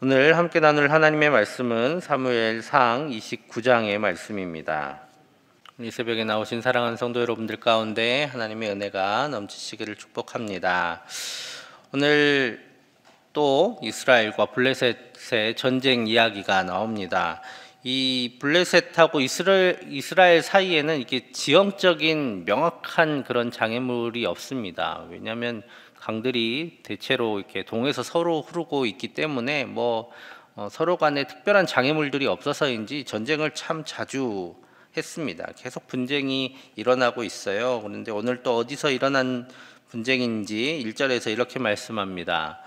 오늘 함께 나눌 하나님의 말씀은 사무엘상 29장의 말씀입니다. 이 새벽에 나오신 사랑하는 성도 여러분들 가운데 하나님의 은혜가 넘치시기를 축복합니다. 오늘 또 이스라엘과 블레셋의 전쟁 이야기가 나옵니다. 이 블레셋하고 이스라엘 사이에는 이게 지형적인 명확한 그런 장애물이 없습니다. 왜냐하면 강들이 대체로 이렇게 동에서 서로 흐르고 있기 때문에 서로 간에 특별한 장애물들이 없어서인지 전쟁을 참 자주 했습니다. 계속 분쟁이 일어나고 있어요. 그런데 오늘 또 어디서 일어난 분쟁인지 1절에서 이렇게 말씀합니다.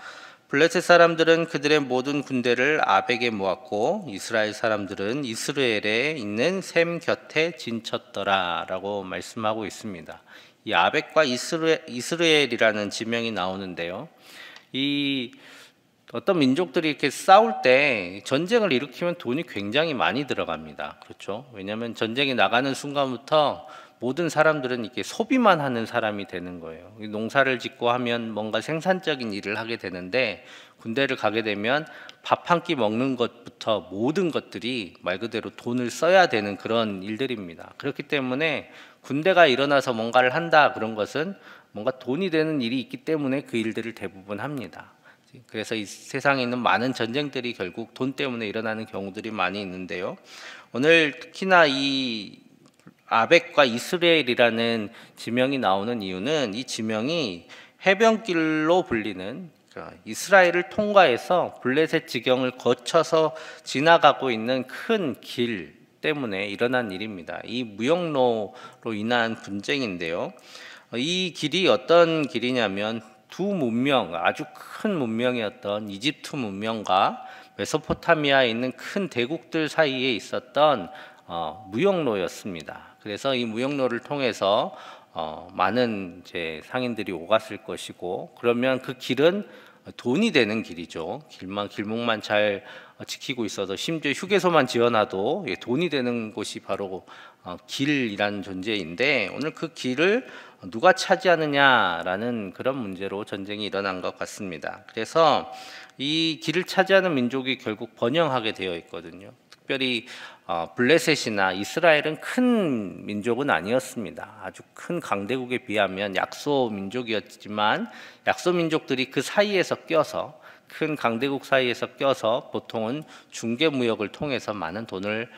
블레셋 사람들은 그들의 모든 군대를 아벡에 모았고 이스라엘 사람들은 이스라엘에 있는 셈 곁에 진쳤더라 라고 말씀하고 있습니다. 이 아벡과 이스라엘이라는 지명이 나오는데요. 이 어떤 민족들이 이렇게 싸울 때 전쟁을 일으키면 돈이 굉장히 많이 들어갑니다. 그렇죠? 왜냐하면 전쟁이 나가는 순간부터 모든 사람들은 이렇게 소비만 하는 사람이 되는 거예요. 농사를 짓고 하면 뭔가 생산적인 일을 하게 되는데 군대를 가게 되면 밥 한 끼 먹는 것부터 모든 것들이 말 그대로 돈을 써야 되는 그런 일들입니다. 그렇기 때문에 군대가 일어나서 뭔가를 한다 그런 것은 뭔가 돈이 되는 일이 있기 때문에 그 일들을 대부분 합니다. 그래서 이 세상에 있는 많은 전쟁들이 결국 돈 때문에 일어나는 경우들이 많이 있는데요. 오늘 특히나 이 아벡과 이스라엘이라는 지명이 나오는 이유는 이 지명이 해변길로 불리는 이스라엘을 통과해서 블레셋 지경을 거쳐서 지나가고 있는 큰 길 때문에 일어난 일입니다. 이 무역로로 인한 분쟁인데요. 이 길이 어떤 길이냐면 두 문명, 아주 큰 문명이었던 이집트 문명과 메소포타미아에 있는 큰 대국들 사이에 있었던 무역로였습니다. 그래서 이 무역로를 통해서 많은 이제 상인들이 오갔을 것이고, 그러면 그 길은 돈이 되는 길이죠. 길목만 잘 지키고 있어도, 심지어 휴게소만 지어놔도 돈이 되는 곳이 바로 길이라는 존재인데, 오늘 그 길을 누가 차지하느냐라는 그런 문제로 전쟁이 일어난 것 같습니다. 그래서 이 길을 차지하는 민족이 결국 번영하게 되어 있거든요. 특별히 블레셋이나 이스라엘은 큰 민족은 아니었습니다. 아주 큰 강대국에 비하면 약소 민족이었지만, 약소 민족들이 그 사이에서 껴서, 큰 강대국 사이에서 껴서 보통은 중개무역을 통해서 많은 돈을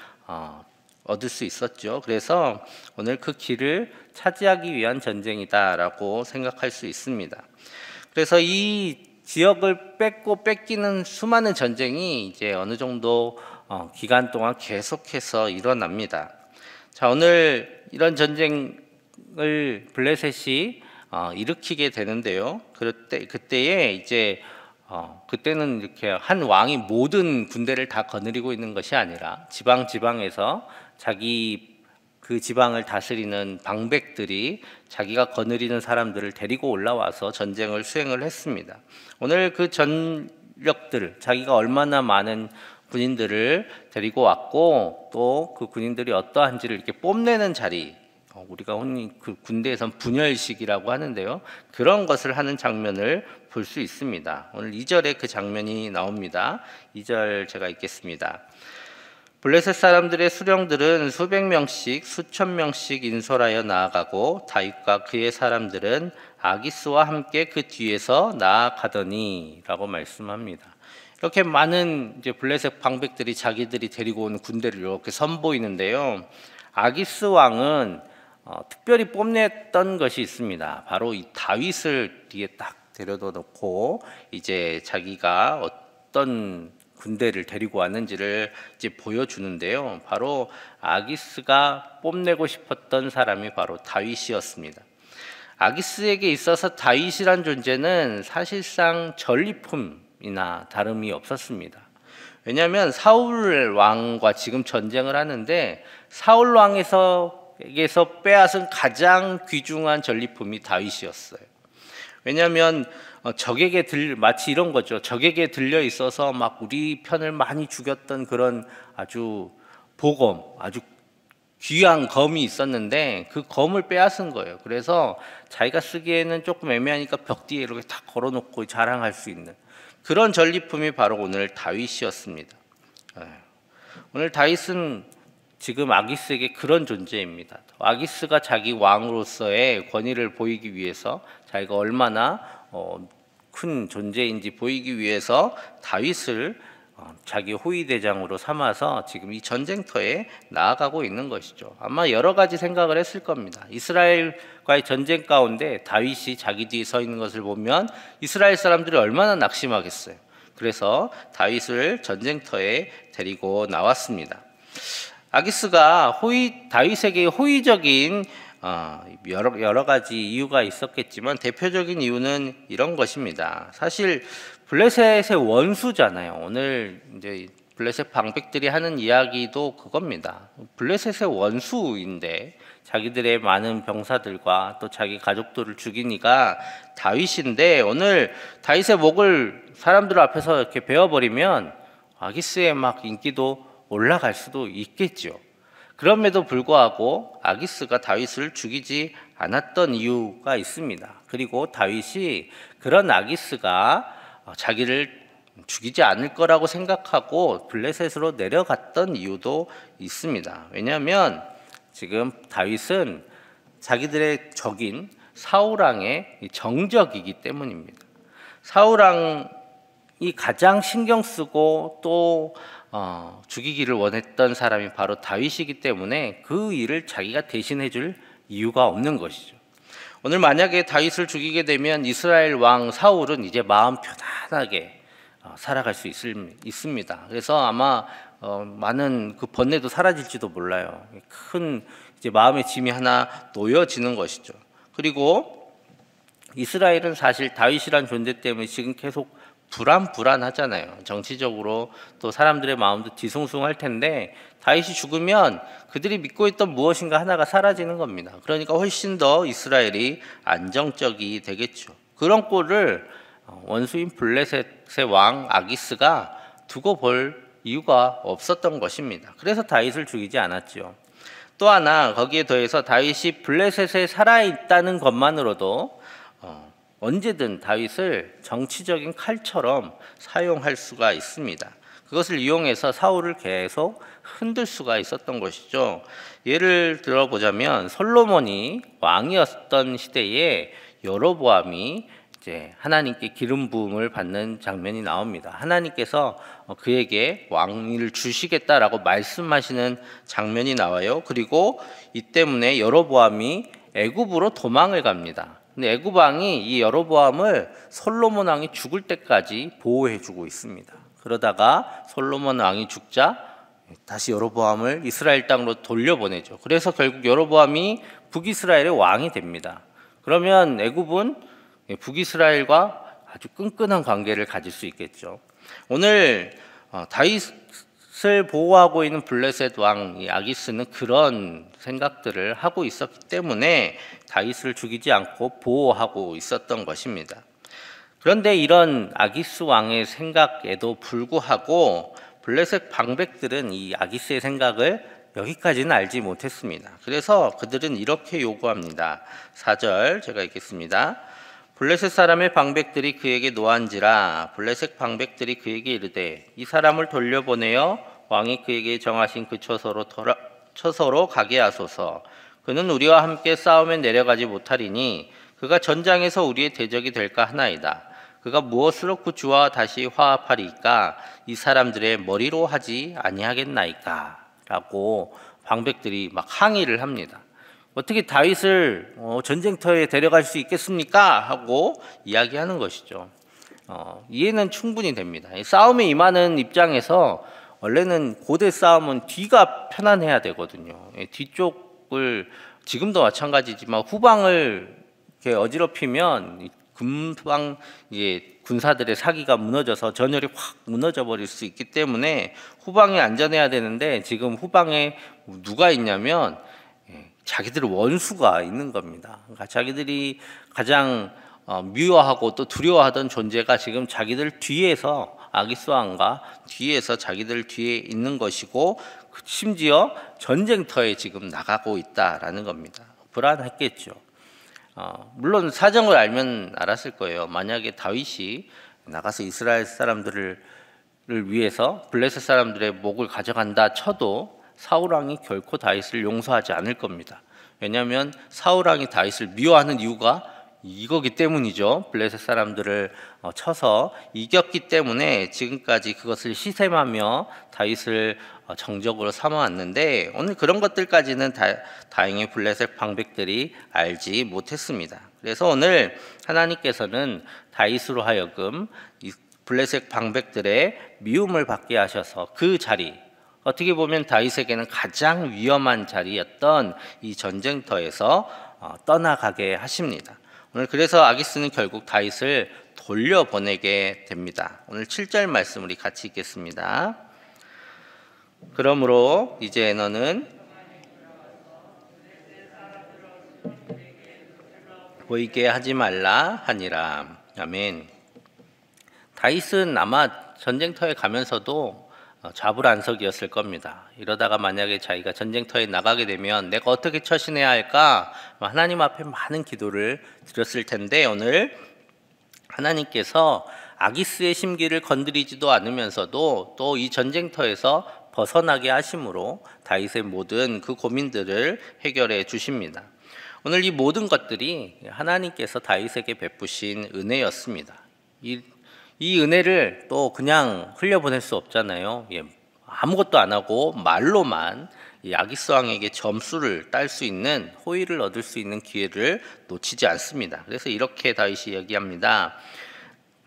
얻을 수 있었죠. 그래서 오늘 그 길을 차지하기 위한 전쟁이다라고 생각할 수 있습니다. 그래서 이 지역을 뺏기는 수많은 전쟁이 이제 어느 정도 기간 동안 계속해서 일어납니다. 자, 오늘 이런 전쟁을 블레셋이 일으키게 되는데요. 그때에 이제 그때는 이렇게 한 왕이 모든 군대를 다 거느리고 있는 것이 아니라 지방에서 자기 그 지방을 다스리는 방백들이 자기가 거느리는 사람들을 데리고 올라와서 전쟁을 수행을 했습니다. 오늘 그 전력들, 자기가 얼마나 많은 군인들을 데리고 왔고, 또 그 군인들이 어떠한지를 이렇게 뽐내는 자리, 우리가 흔히 그 군대에선 분열식이라고 하는데요. 그런 것을 하는 장면을 볼 수 있습니다. 오늘 2절에 그 장면이 나옵니다. 2절 제가 읽겠습니다. 블레셋 사람들의 수령들은 수백 명씩 수천 명씩 인솔하여 나아가고 다윗과 그의 사람들은 아기스와 함께 그 뒤에서 나아가더니 라고 말씀합니다. 이렇게 많은 이제 블레셋 방백들이 자기들이 데리고 온 군대를 이렇게 선보이는데요. 아기스 왕은 특별히 뽐냈던 것이 있습니다. 바로 이 다윗을 뒤에 딱 데려다 놓고 이제 자기가 어떤 군대를 데리고 왔는지를 이제 보여주는데요. 바로 아기스가 뽐내고 싶었던 사람이 바로 다윗이었습니다. 아기스에게 있어서 다윗이란 존재는 사실상 전리품이나 다름이 없었습니다. 왜냐하면 사울 왕과 지금 전쟁을 하는데 사울 왕에게서 빼앗은 가장 귀중한 전리품이 다윗이었어요. 왜냐하면 마치 이런 거죠. 적에게 들려 있어서 막 우리 편을 많이 죽였던 그런 아주 아주 귀한 검이 있었는데 그 검을 빼앗은 거예요. 그래서 자기가 쓰기에는 조금 애매하니까 벽 뒤에 이렇게 다 걸어놓고 자랑할 수 있는 그런 전리품이 바로 오늘 다윗이었습니다. 오늘 다윗은 지금 아기스에게 그런 존재입니다. 아기스가 자기 왕으로서의 권위를 보이기 위해서 자기가 얼마나 큰 존재인지 보이기 위해서 다윗을 자기 호위 대장으로 삼아서 지금 이 전쟁터에 나아가고 있는 것이죠. 아마 여러 가지 생각을 했을 겁니다. 이스라엘과의 전쟁 가운데 다윗이 자기 뒤에 서 있는 것을 보면 이스라엘 사람들이 얼마나 낙심하겠어요. 그래서 다윗을 전쟁터에 데리고 나왔습니다. 아기스가 다윗에게 호의적인 여러 가지 이유가 있었겠지만 대표적인 이유는 이런 것입니다. 사실 블레셋의 원수잖아요. 오늘 이제 블레셋 방백들이 하는 이야기도 그겁니다. 블레셋의 원수인데 자기들의 많은 병사들과 또 자기 가족들을 죽이니까 다윗인데, 오늘 다윗의 목을 사람들 앞에서 이렇게 베어버리면 아기스의 막 인기도 올라갈 수도 있겠죠. 그럼에도 불구하고 아기스가 다윗을 죽이지 않았던 이유가 있습니다. 그리고 다윗이 그런 아기스가 자기를 죽이지 않을 거라고 생각하고 블레셋으로 내려갔던 이유도 있습니다. 왜냐하면 지금 다윗은 자기들의 적인 사울왕의 정적이기 때문입니다. 사울왕이 가장 신경 쓰고 또 죽이기를 원했던 사람이 바로 다윗이기 때문에 그 일을 자기가 대신해 줄 이유가 없는 것이죠. 오늘 만약에 다윗을 죽이게 되면 이스라엘 왕 사울은 이제 마음 편안하게 살아갈 수 있습니다. 그래서 아마 많은 그 번뇌도 사라질지도 몰라요. 큰 이제 마음의 짐이 하나 놓여지는 것이죠. 그리고 이스라엘은 사실 다윗이란 존재 때문에 지금 계속 불안하잖아요. 정치적으로 또 사람들의 마음도 뒤숭숭할 텐데 다윗이 죽으면 그들이 믿고 있던 무엇인가 하나가 사라지는 겁니다. 그러니까 훨씬 더 이스라엘이 안정적이 되겠죠. 그런 꼴을 원수인 블레셋의 왕 아기스가 두고 볼 이유가 없었던 것입니다. 그래서 다윗을 죽이지 않았죠. 또 하나 거기에 더해서 다윗이 블레셋에 살아있다는 것만으로도 언제든 다윗을 정치적인 칼처럼 사용할 수가 있습니다. 그것을 이용해서 사울을 계속 흔들 수가 있었던 것이죠. 예를 들어보자면 솔로몬이 왕이었던 시대에 여로보암이 이제 하나님께 기름 부음을 받는 장면이 나옵니다. 하나님께서 그에게 왕위를 주시겠다라고 말씀하시는 장면이 나와요. 그리고 이 때문에 여로보암이 애굽으로 도망을 갑니다. 근데 애굽 왕이 이 여로보암을 솔로몬 왕이 죽을 때까지 보호해주고 있습니다. 그러다가 솔로몬 왕이 죽자 다시 여로보암을 이스라엘 땅으로 돌려보내죠. 그래서 결국 여로보암이 북이스라엘의 왕이 됩니다. 그러면 애굽은 북이스라엘과 아주 끈끈한 관계를 가질 수 있겠죠. 오늘 다윗을 보호하고 있는 블레셋 왕 아기스는 그런 생각들을 하고 있었기 때문에 다윗을 죽이지 않고 보호하고 있었던 것입니다. 그런데 이런 아기스 왕의 생각에도 불구하고 블레셋 방백들은 이 아기스의 생각을 여기까지는 알지 못했습니다. 그래서 그들은 이렇게 요구합니다. 4절 제가 읽겠습니다. 블레셋 사람의 방백들이 그에게 노한지라 블레셋 방백들이 그에게 이르되 이 사람을 돌려보내어 왕이 그에게 정하신 그 처소로 가게 하소서. 그는 우리와 함께 싸움에 내려가지 못하리니 그가 전장에서 우리의 대적이 될까 하나이다. 그가 무엇으로 그 주와 다시 화합하리까? 이 사람들의 머리로 하지 아니하겠나이까? 라고 방백들이 막 항의를 합니다. 어떻게 다윗을 전쟁터에 데려갈 수 있겠습니까? 하고 이야기하는 것이죠. 이해는 충분히 됩니다. 싸움에 임하는 입장에서 원래는 고대 싸움은 뒤가 편안해야 되거든요. 뒤쪽을 지금도 마찬가지지만 후방을 이렇게 어지럽히면 금방 이제 군사들의 사기가 무너져서 전열이 확 무너져 버릴 수 있기 때문에 후방이 안전해야 되는데 지금 후방에 누가 있냐면 자기들 원수가 있는 겁니다. 그러니까 자기들이 가장 미워하고 또 두려워하던 존재가 지금 자기들 뒤에서 아기스 왕과 뒤에서 자기들 뒤에 있는 것이고 심지어 전쟁터에 지금 나가고 있다라는 겁니다. 불안했겠죠. 물론 사정을 알면 알았을 거예요. 만약에 다윗이 나가서 이스라엘 사람들을 위해서 블레셋 사람들의 목을 가져간다 쳐도 사울 왕이 결코 다윗을 용서하지 않을 겁니다. 왜냐하면 사울 왕이 다윗을 미워하는 이유가 이거기 때문이죠. 블레셋 사람들을 쳐서 이겼기 때문에 지금까지 그것을 시샘하며 다윗을 정적으로 삼아왔는데 오늘 그런 것들까지는 다행히 블레셋 방백들이 알지 못했습니다. 그래서 오늘 하나님께서는 다윗으로 하여금 이 블레셋 방백들의 미움을 받게 하셔서 그 자리, 어떻게 보면 다윗에게는 가장 위험한 자리였던 이 전쟁터에서 떠나가게 하십니다. 오늘 그래서 아기스는 결국 다윗을 돌려보내게 됩니다. 오늘 7절 말씀 우리 같이 읽겠습니다. 그러므로 이제 너는 보이게 하지 말라 하니라. 아멘. 다윗은 아마 전쟁터에 가면서도 좌불안석이었을 겁니다. 이러다가 만약에 자기가 전쟁터에 나가게 되면 내가 어떻게 처신해야 할까? 하나님 앞에 많은 기도를 드렸을 텐데 오늘 하나님께서 아기스의 심기를 건드리지도 않으면서도 또 이 전쟁터에서 벗어나게 하심으로 다윗의 모든 그 고민들을 해결해 주십니다. 오늘 이 모든 것들이 하나님께서 다윗에게 베푸신 은혜였습니다. 이 은혜를 또 그냥 흘려보낼 수 없잖아요. 아무것도 안 하고 말로만 이 아기스 왕에게 점수를 딸 수 있는, 호의를 얻을 수 있는 기회를 놓치지 않습니다. 그래서 이렇게 다윗이 얘기합니다.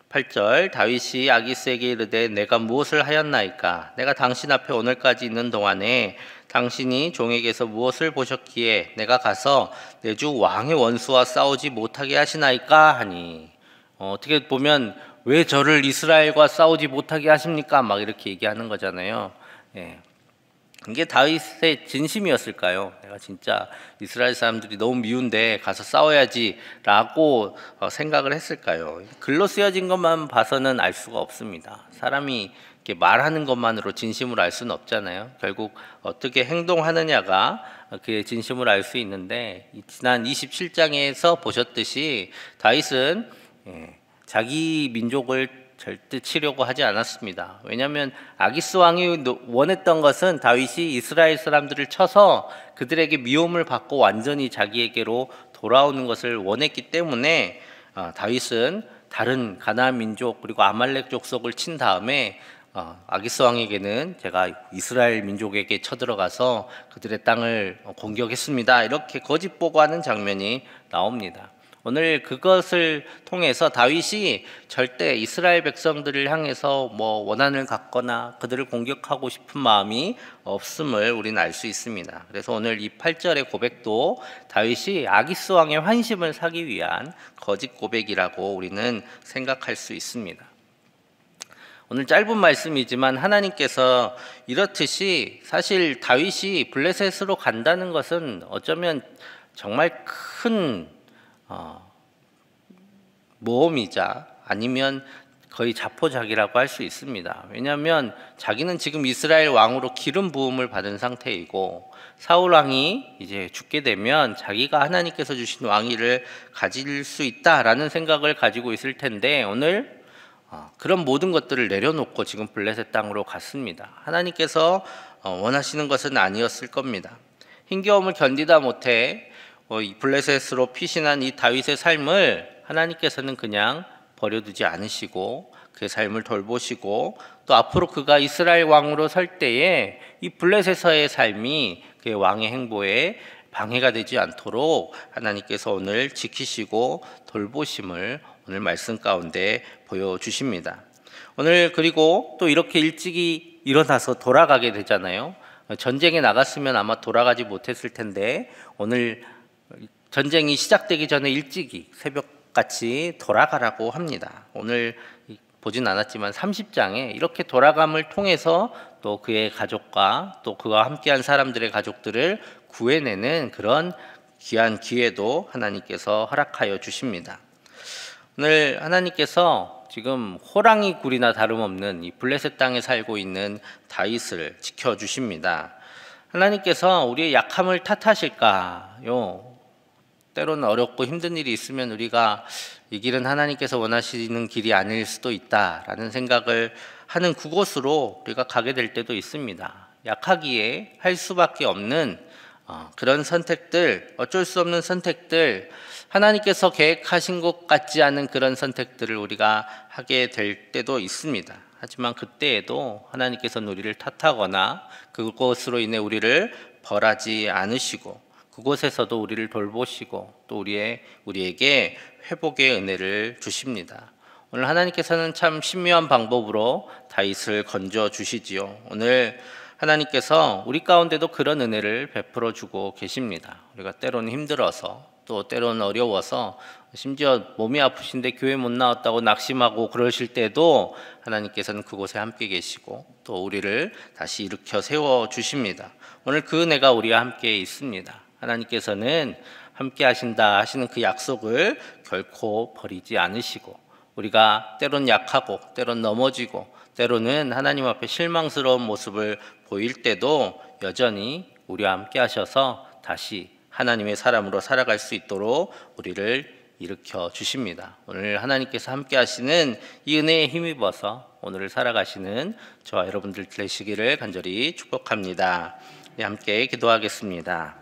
8절 다윗이 아기스에게 이르되 내가 무엇을 하였나이까? 내가 당신 앞에 오늘까지 있는 동안에 당신이 종에게서 무엇을 보셨기에 내가 가서 내 주 왕의 원수와 싸우지 못하게 하시나이까? 하니 어떻게 보면 왜 저를 이스라엘과 싸우지 못하게 하십니까? 막 이렇게 얘기하는 거잖아요. 이게 다윗의 진심이었을까요? 내가 진짜 이스라엘 사람들이 너무 미운데 가서 싸워야지 라고 생각을 했을까요? 글로 쓰여진 것만 봐서는 알 수가 없습니다. 사람이 이렇게 말하는 것만으로 진심을 알 수는 없잖아요. 결국 어떻게 행동하느냐가 그의 진심을 알 수 있는데 지난 27장에서 보셨듯이 다윗은 자기 민족을 절대 치려고 하지 않았습니다. 왜냐하면 아기스 왕이 원했던 것은 다윗이 이스라엘 사람들을 쳐서 그들에게 미움을 받고 완전히 자기에게로 돌아오는 것을 원했기 때문에 다윗은 다른 가나안 민족 그리고 아말렉 족속을 친 다음에 아기스 왕에게는 제가 이스라엘 민족에게 쳐들어가서 그들의 땅을 공격했습니다. 이렇게 거짓 보고하는 장면이 나옵니다. 오늘 그것을 통해서 다윗이 절대 이스라엘 백성들을 향해서 원한을 갖거나 그들을 공격하고 싶은 마음이 없음을 우리는 알 수 있습니다. 그래서 오늘 이 8절의 고백도 다윗이 아기스 왕의 환심을 사기 위한 거짓 고백이라고 우리는 생각할 수 있습니다. 오늘 짧은 말씀이지만 하나님께서 이렇듯이 사실 다윗이 블레셋으로 간다는 것은 어쩌면 정말 큰 모험이자 아니면 거의 자포자기라고 할 수 있습니다. 왜냐하면 자기는 지금 이스라엘 왕으로 기름 부음을 받은 상태이고 사울 왕이 이제 죽게 되면 자기가 하나님께서 주신 왕위를 가질 수 있다라는 생각을 가지고 있을 텐데 오늘 그런 모든 것들을 내려놓고 지금 블레셋 땅으로 갔습니다. 하나님께서 원하시는 것은 아니었을 겁니다. 힘겨움을 견디다 못해 블레셋으로 피신한 이 다윗의 삶을 하나님께서는 그냥 버려두지 않으시고 그의 삶을 돌보시고 또 앞으로 그가 이스라엘 왕으로 설 때에 이 블레셋에서의 삶이 그의 왕의 행보에 방해가 되지 않도록 하나님께서 오늘 지키시고 돌보심을 오늘 말씀 가운데 보여주십니다. 오늘 그리고 또 이렇게 일찍이 일어나서 돌아가게 되잖아요. 전쟁에 나갔으면 아마 돌아가지 못했을 텐데 오늘 전쟁이 시작되기 전에 일찍이 새벽같이 돌아가라고 합니다. 오늘 보진 않았지만 30장에 이렇게 돌아감을 통해서 또 그의 가족과 또 그와 함께한 사람들의 가족들을 구해내는 그런 귀한 기회도 하나님께서 허락하여 주십니다. 오늘 하나님께서 지금 호랑이 굴이나 다름없는 이 블레셋 땅에 살고 있는 다윗을 지켜주십니다. 하나님께서 우리의 약함을 탓하실까요? 때로는 어렵고 힘든 일이 있으면 우리가 이 길은 하나님께서 원하시는 길이 아닐 수도 있다라는 생각을 하는 그곳으로 우리가 가게 될 때도 있습니다. 약하기에 할 수밖에 없는 그런 선택들, 어쩔 수 없는 선택들, 하나님께서 계획하신 것 같지 않은 그런 선택들을 우리가 하게 될 때도 있습니다. 하지만 그때에도 하나님께서는 우리를 탓하거나 그것으로 인해 우리를 벌하지 않으시고 그곳에서도 우리를 돌보시고 또 우리에게 회복의 은혜를 주십니다. 오늘 하나님께서는 참 신묘한 방법으로 다윗을 건져 주시지요. 오늘 하나님께서 우리 가운데도 그런 은혜를 베풀어 주고 계십니다. 우리가 때로는 힘들어서 또 때로는 어려워서 심지어 몸이 아프신데 교회 못 나왔다고 낙심하고 그러실 때도 하나님께서는 그곳에 함께 계시고 또 우리를 다시 일으켜 세워 주십니다. 오늘 그 은혜가 우리와 함께 있습니다. 하나님께서는 함께 하신다 하시는 그 약속을 결코 버리지 않으시고 우리가 때론 약하고 때론 넘어지고 때로는 하나님 앞에 실망스러운 모습을 보일 때도 여전히 우리와 함께 하셔서 다시 하나님의 사람으로 살아갈 수 있도록 우리를 일으켜 주십니다. 오늘 하나님께서 함께 하시는 이 은혜에 힘입어서 오늘을 살아가시는 저와 여러분들 되시기를 간절히 축복합니다. 네, 함께 기도하겠습니다.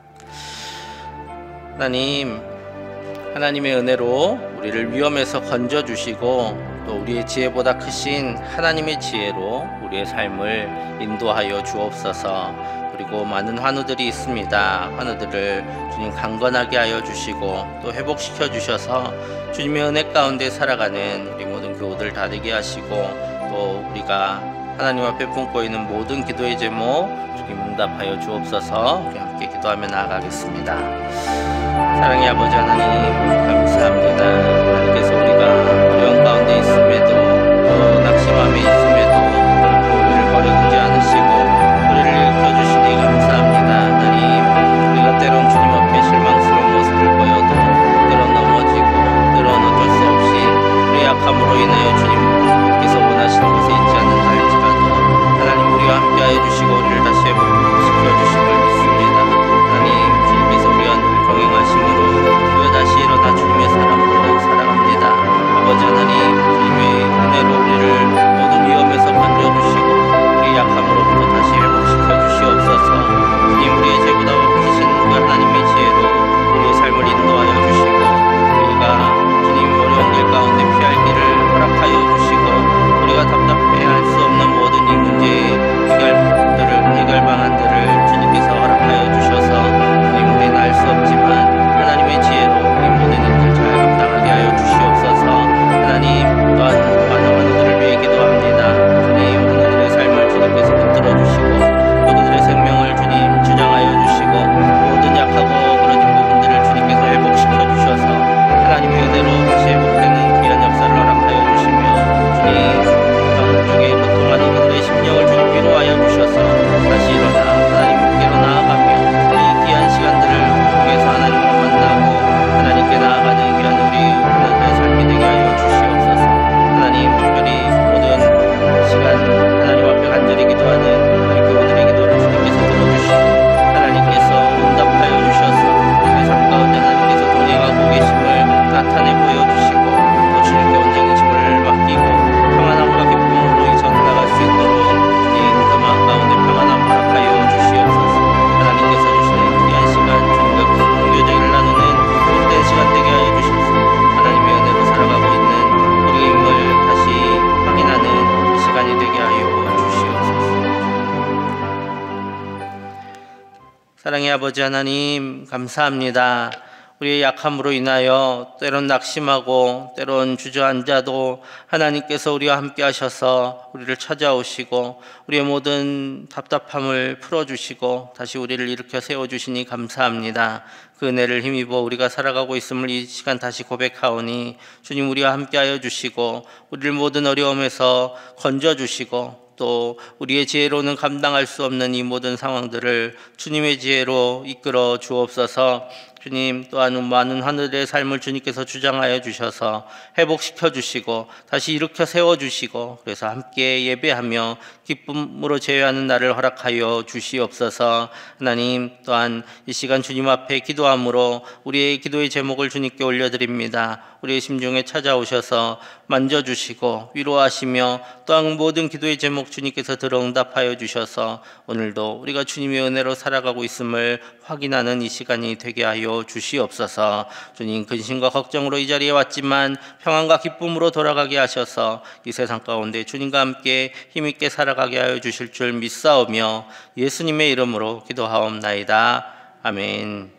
하나님의 은혜로 우리를 위험에서 건져주시고 또 우리의 지혜보다 크신 하나님의 지혜로 우리의 삶을 인도하여 주옵소서. 그리고 많은 환우들이 있습니다. 환우들을 주님 강건하게 하여 주시고 또 회복시켜 주셔서 주님의 은혜 가운데 살아가는 우리 모든 교우들 다 되게 하시고 또 우리가 하나님 앞에 품고 있는 모든 기도의 제목 주님 응답하여 주옵소서. 우리 함께 기도하며 나아가겠습니다. 사랑의 아버지 하나님 감사합니다. 하나님께서 우리가 어려운 가운데 있음에도 또 낙심함에 있음에도 우리를 버려두지 않으시고 우리를 일으켜주시니 감사합니다. 하나님 우리가 때론 주님 앞에 실망스러운 모습을 보여도 때론 넘어지고 때론 어쩔 수 없이 우리의 약함으로 인하여 주님께서 원하시는 곳에 있지 않는다 할지라도 하나님 우리와 함께하여 주시고 우리를 다시 회복시켜주심을 믿습니다. 하나님 주님께서 우리와 늘 동행하심으로 우리가 다시 일어나 주님의 사람으로 살아갑니다. 아버지 하나님 주님의 은혜로 우리를 모든 위험에서 건져주시고 우리 약함으로부터 다시 회복시켜 주시옵소서. 주님 우리의 죄보다 크신 그 하나님의 지혜로 우리의 삶을 인도하여 주시고 우리가 주님 어려운 길 가운데 피할 길을 허락하여 주시고 우리가 답답해할 수 없는 모든 이 문제의 해결 방안들을 주님께서 허락하여 주셔서 주님 우리는 알 수 없지만 하나님의 지혜로 우리 모든 일들 잘 감당하게 하여 주시옵소서. 하나님 또한 많은 환우들을 위해 기도합니다. 주님 환우들의 삶을 주님께서 붙들어 주시고 또 그들의 생명을 주님 주장하여 주시고 모든 약하고 그러진 부분들을 주님께서 회복시켜 주셔서 하나님의 은혜로 다시 회복되는 귀한 역사를 허락하여 주시며 주님 영적에 고통하는 그들의 심령을 주님 위로하여 주셔서 다시 일어나 하나님께로 나아가며 이 귀한 시간들을 통해서 하나님을 만나고 하나님께 나아가는 귀한 우리 오늘의 삶이 되게 하여 주시옵소서. 하나님 특별히 모든 시간 하나님 앞에 간절히 기도하는 우리 교우들의 기도를 주님께서 들어주시고 하나님께서 응답하여 주셔서 우리의 삶 가운데 하나님께서 동행하고 계심을 나타내 보여주시고 또 주님께 온전히 짐을 맡기고 평안함과 기쁨으로 이전 나갈 수 있도록 주님 그 마음 가운데 평안함 허락하여 주시옵소서. 하나님께서 주시는 귀한 시간 주님과 공교제를 나누는 복된 시간 되게 하여 주셔서 하나님의 은혜로 살아가고 있는 우리의 힘을 다시 확인하는 시간이 되게 하여 주시옵소서. 사랑의 아버지 하나님 감사합니다. 우리의 약함으로 인하여 때론 낙심하고 때론 주저앉아도 하나님께서 우리와 함께 하셔서 우리를 찾아오시고 우리의 모든 답답함을 풀어주시고 다시 우리를 일으켜 세워주시니 감사합니다. 그 은혜를 힘입어 우리가 살아가고 있음을 이 시간 다시 고백하오니 주님 우리와 함께 하여 주시고 우리를 모든 어려움에서 건져주시고 또 우리의 지혜로는 감당할 수 없는 이 모든 상황들을 주님의 지혜로 이끌어 주옵소서. 주님 또한 많은 하늘의 삶을 주님께서 주장하여 주셔서 회복시켜 주시고 다시 일으켜 세워 주시고 그래서 함께 예배하며 기쁨으로 제외하는 날을 허락하여 주시옵소서. 하나님, 또한 이 시간 주님 앞에 기도함으로 우리의 기도의 제목을 주님께 올려드립니다. 우리의 심중에 찾아오셔서 만져주시고 위로하시며 또한 모든 기도의 제목 주님께서 들어응답하여 주셔서 오늘도 우리가 주님의 은혜로 살아가고 있음을 확인하는 이 시간이 되게 하여 주시옵소서. 주님, 근심과 걱정으로 이 자리에 왔지만 평안과 기쁨으로 돌아가게 하셔서 이 세상 가운데 주님과 함께 힘있게 살아가게 하여 주실 줄 믿사오며 예수님의 이름으로 기도하옵나이다. 아멘.